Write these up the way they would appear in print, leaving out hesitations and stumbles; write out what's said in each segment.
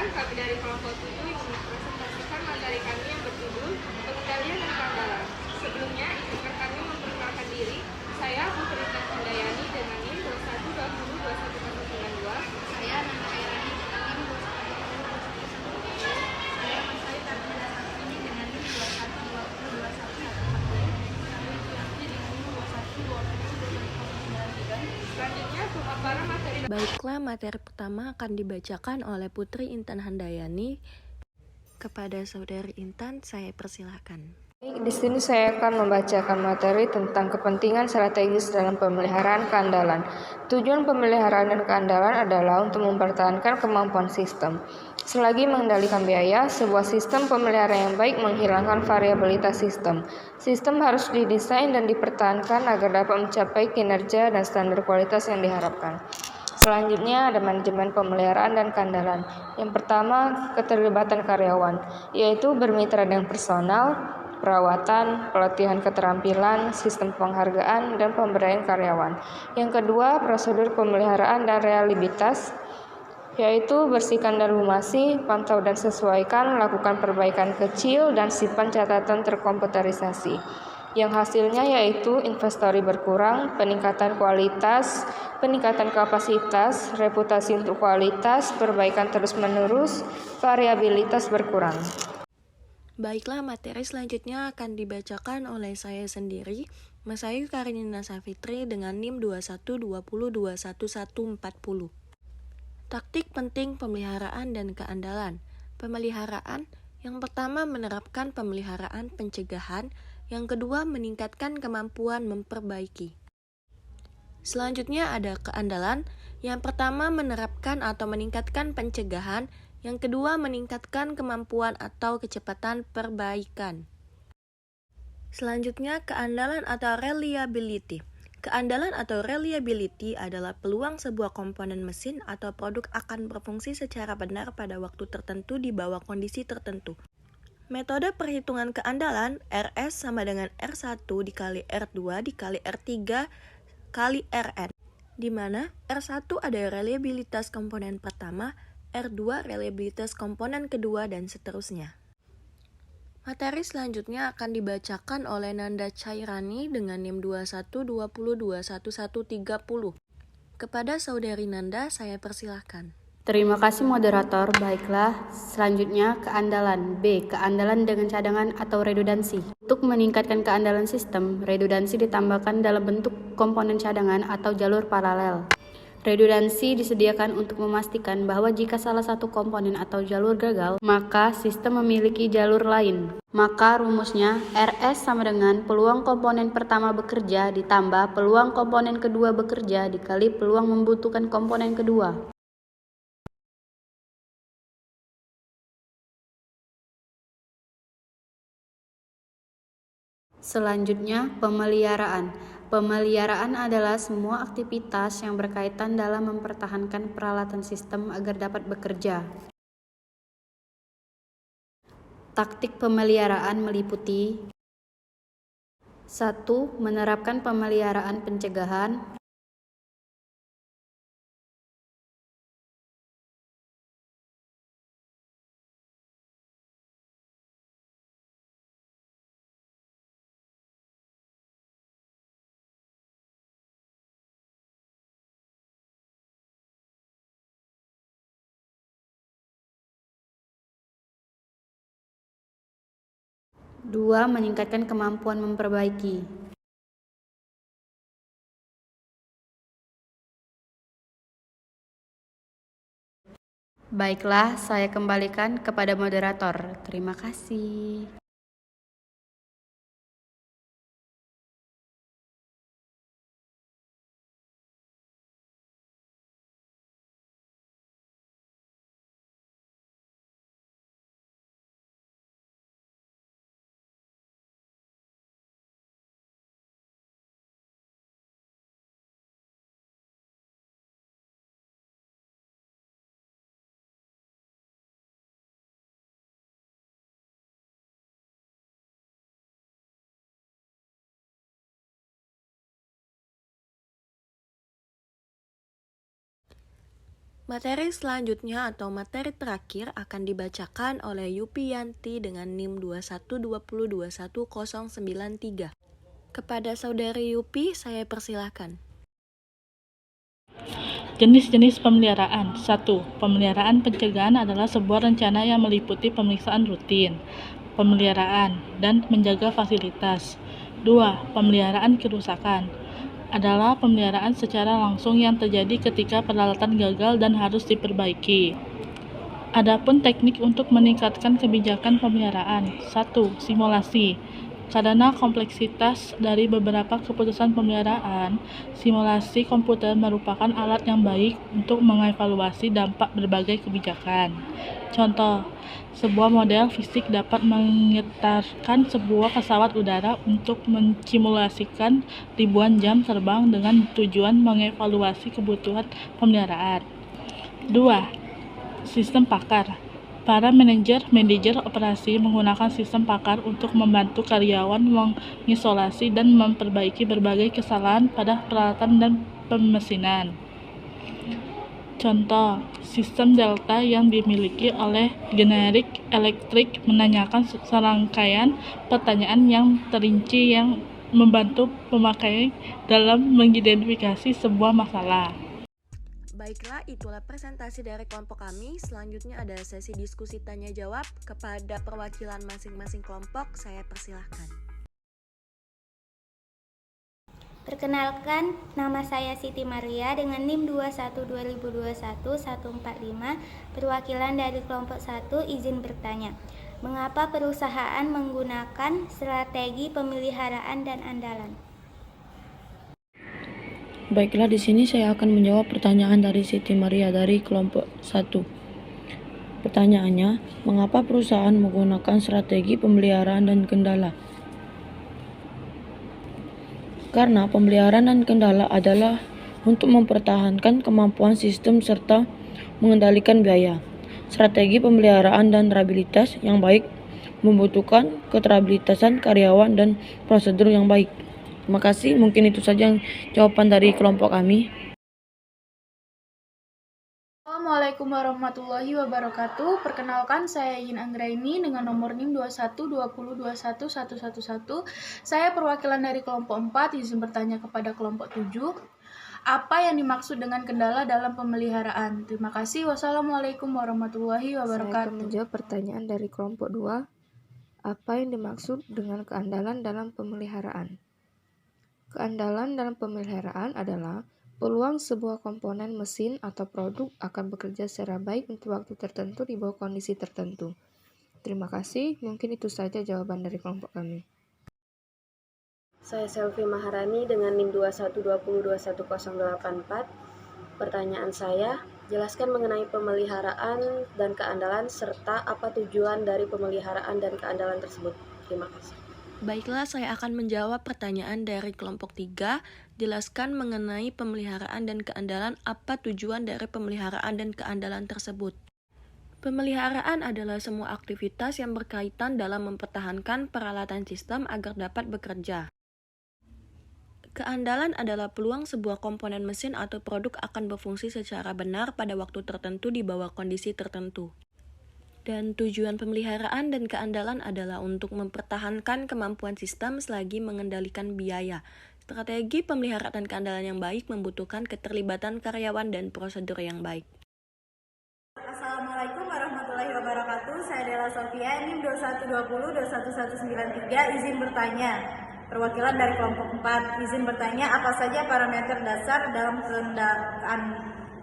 Perkenalkan, kami dari kelompok 7 ingin mempresentasikan materi kami yang berjudul Pengendalian dan Keandalan. Sebelumnya, izinkan kami memperkenalkan diri. Saya Putri Handayani dengan NIM 21202192. Saya Nanda Airani dengan NIM 21202111. Saya Masai Tartida Sartini dengan NIM 21202111. Saya Yulianti dengan NIM 2120202193. Selanjutnya, pemaparan materi. Baiklah, materi pertama akan dibacakan oleh Putri Intan Handayani. Kepada Saudari Intan, saya persilahkan. Di sini saya akan membacakan materi tentang kepentingan strategis dalam pemeliharaan keandalan. Tujuan pemeliharaan dan keandalan adalah untuk mempertahankan kemampuan sistem. Selagi mengendalikan biaya, sebuah sistem pemeliharaan yang baik menghilangkan variabilitas sistem. Sistem harus didesain dan dipertahankan agar dapat mencapai kinerja dan standar kualitas yang diharapkan. Selanjutnya ada manajemen pemeliharaan dan keandalan. Yang pertama, keterlibatan karyawan, yaitu bermitra dengan personal, perawatan, pelatihan keterampilan, sistem penghargaan, dan pemberdayaan karyawan. Yang kedua, prosedur pemeliharaan dan reliabilitas, yaitu bersihkan dan lumasi, pantau dan sesuaikan, lakukan perbaikan kecil, dan simpan catatan terkomputerisasi. Yang hasilnya yaitu inventory berkurang, peningkatan kualitas, peningkatan kapasitas, reputasi untuk kualitas, perbaikan terus-menerus, variabilitas berkurang. Baiklah, materi selanjutnya akan dibacakan oleh saya sendiri, Mas Ayu Karinina Safitri dengan NIM 2120211140. Taktik penting pemeliharaan dan keandalan. Pemeliharaan yang pertama menerapkan pemeliharaan pencegahan, yang kedua meningkatkan kemampuan memperbaiki. Selanjutnya ada keandalan, yang pertama menerapkan atau meningkatkan pencegahan, yang kedua meningkatkan kemampuan atau kecepatan perbaikan. Selanjutnya keandalan atau reliability. Keandalan atau reliability adalah peluang sebuah komponen mesin atau produk akan berfungsi secara benar pada waktu tertentu di bawah kondisi tertentu. Metode perhitungan keandalan RS sama dengan R1 dikali R2 dikali R3 kali Rn, di mana R1 ada reliabilitas komponen pertama, R2 reliabilitas komponen kedua, dan seterusnya. Materi selanjutnya akan dibacakan oleh Nanda Cairani dengan NIM 2120211130. Kepada Saudari Nanda, saya persilahkan. Terima kasih moderator. Baiklah, selanjutnya keandalan. B. Keandalan dengan cadangan atau redundansi. Untuk meningkatkan keandalan sistem, redundansi ditambahkan dalam bentuk komponen cadangan atau jalur paralel. Redundansi disediakan untuk memastikan bahwa jika salah satu komponen atau jalur gagal, maka sistem memiliki jalur lain. Maka rumusnya RS sama dengan peluang komponen pertama bekerja ditambah peluang komponen kedua bekerja dikali peluang membutuhkan komponen kedua. Selanjutnya, pemeliharaan. Pemeliharaan adalah semua aktivitas yang berkaitan dalam mempertahankan peralatan sistem agar dapat bekerja. Taktik pemeliharaan meliputi 1. Menerapkan pemeliharaan pencegahan. 2. Meningkatkan kemampuan memperbaiki. Baiklah, saya kembalikan kepada moderator. Terima kasih. Materi selanjutnya atau materi terakhir akan dibacakan oleh Yupianti dengan NIM 2120211093. Kepada Saudari Yupi, saya persilahkan. Jenis-jenis pemeliharaan. 1. Pemeliharaan pencegahan adalah sebuah rencana yang meliputi pemeriksaan rutin, pemeliharaan, dan menjaga fasilitas. 2. Pemeliharaan kerusakan adalah pemeliharaan secara langsung yang terjadi ketika peralatan gagal dan harus diperbaiki. Adapun teknik untuk meningkatkan kebijakan pemeliharaan. 1. Simulasi. Karena kompleksitas dari beberapa keputusan pemeliharaan, simulasi komputer merupakan alat yang baik untuk mengevaluasi dampak berbagai kebijakan. Contoh, sebuah model fisik dapat mengetarkan sebuah pesawat udara untuk mensimulasikan ribuan jam terbang dengan tujuan mengevaluasi kebutuhan pemeliharaan. 2. Sistem pakar. Para manajer operasi menggunakan sistem pakar untuk membantu karyawan mengisolasi dan memperbaiki berbagai kesalahan pada peralatan dan pemesinan. Contoh, sistem Delta yang dimiliki oleh General Electric menanyakan serangkaian pertanyaan yang terinci yang membantu pemakai dalam mengidentifikasi sebuah masalah. Baiklah, itulah presentasi dari kelompok kami. Selanjutnya ada sesi diskusi tanya-jawab. Kepada perwakilan masing-masing kelompok, saya persilahkan. Perkenalkan, nama saya Siti Maria dengan NIM 212021-145, perwakilan dari kelompok 1, izin bertanya. Mengapa perusahaan menggunakan strategi pemeliharaan dan andalan? Baiklah, di sini saya akan menjawab pertanyaan dari Siti Maria dari kelompok 1. Pertanyaannya, mengapa perusahaan menggunakan strategi pemeliharaan dan kendala? Karena pemeliharaan dan kendala adalah untuk mempertahankan kemampuan sistem serta mengendalikan biaya. Strategi pemeliharaan dan reliabilitas yang baik membutuhkan keterampilan karyawan dan prosedur yang baik. Terima kasih, mungkin itu saja jawaban dari kelompok kami. Assalamualaikum warahmatullahi wabarakatuh. Perkenalkan, saya Yin Anggraini dengan nomor NIM 2120211111. Saya perwakilan dari kelompok 4, izin bertanya kepada kelompok 7. Apa yang dimaksud dengan kendala dalam pemeliharaan? Terima kasih. Wassalamualaikum warahmatullahi wabarakatuh. Saya akan menjawab pertanyaan dari kelompok 2. Apa yang dimaksud dengan keandalan dalam pemeliharaan? Keandalan dalam pemeliharaan adalah peluang sebuah komponen mesin atau produk akan bekerja secara baik untuk waktu tertentu di bawah kondisi tertentu. Terima kasih, mungkin itu saja jawaban dari kelompok kami. Saya Selvi Maharani dengan NIM 2120211084. Pertanyaan saya, jelaskan mengenai pemeliharaan dan keandalan serta apa tujuan dari pemeliharaan dan keandalan tersebut. Terima kasih. Baiklah, saya akan menjawab pertanyaan dari kelompok 3. Jelaskan mengenai pemeliharaan dan keandalan, apa tujuan dari pemeliharaan dan keandalan tersebut. Pemeliharaan adalah semua aktivitas yang berkaitan dalam mempertahankan peralatan sistem agar dapat bekerja. Keandalan adalah peluang sebuah komponen mesin atau produk akan berfungsi secara benar pada waktu tertentu di bawah kondisi tertentu. Dan tujuan pemeliharaan dan keandalan adalah untuk mempertahankan kemampuan sistem selagi mengendalikan biaya. Strategi pemeliharaan dan keandalan yang baik membutuhkan keterlibatan karyawan dan prosedur yang baik. Assalamualaikum warahmatullahi wabarakatuh. Saya Dela Sofia, NIM 2120211193, izin bertanya. Perwakilan dari kelompok 4, izin bertanya apa saja parameter dasar dalam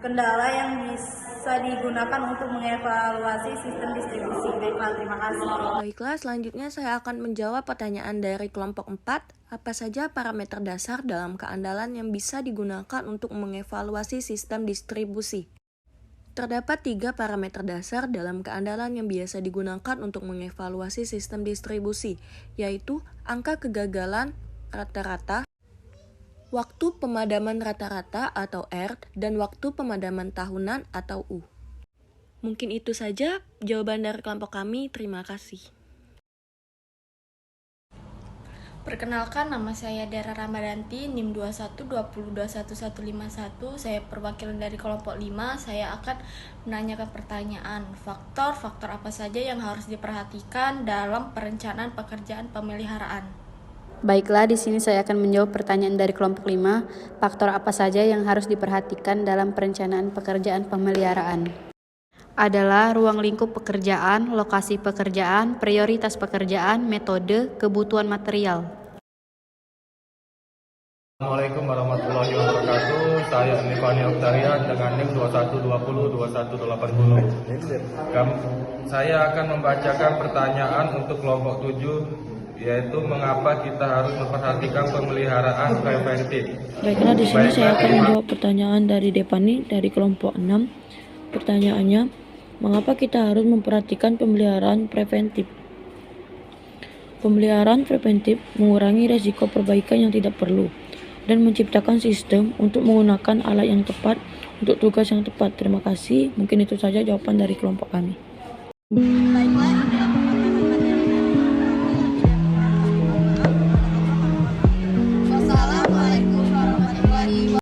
kendala yang bisa digunakan untuk mengevaluasi sistem distribusi. Baiklah, terima kasih. Baiklah, selanjutnya saya akan menjawab pertanyaan dari kelompok 4. Apa saja parameter dasar dalam keandalan yang bisa digunakan untuk mengevaluasi sistem distribusi? Terdapat 3 parameter dasar dalam keandalan yang biasa digunakan untuk mengevaluasi sistem distribusi, yaitu angka kegagalan rata-rata, waktu pemadaman rata-rata atau R, dan waktu pemadaman tahunan atau U. Mungkin itu saja jawaban dari kelompok kami. Terima kasih. Perkenalkan, nama saya Dara Ramadanti, NIM 2120211151. Saya perwakilan dari kelompok 5. Saya akan menanyakan pertanyaan, faktor apa saja yang harus diperhatikan dalam perencanaan pekerjaan pemeliharaan. Baiklah, di sini saya akan menjawab pertanyaan dari kelompok 5. Faktor apa saja yang harus diperhatikan dalam perencanaan pekerjaan pemeliharaan? Adalah ruang lingkup pekerjaan, lokasi pekerjaan, prioritas pekerjaan, metode, kebutuhan material. Assalamualaikum warahmatullahi wabarakatuh. Saya Nifani Oktarian dengan NIM 21202180. Saya akan membacakan pertanyaan untuk kelompok 7, yaitu mengapa kita harus memperhatikan pemeliharaan preventif. Baiklah, di sini saya akan menjawab pertanyaan dari Depani dari kelompok 6. Pertanyaannya, mengapa kita harus memperhatikan pemeliharaan preventif? Pemeliharaan preventif mengurangi resiko perbaikan yang tidak perlu dan menciptakan sistem untuk menggunakan alat yang tepat untuk tugas yang tepat. Terima kasih. Mungkin itu saja jawaban dari kelompok kami. Baiklah,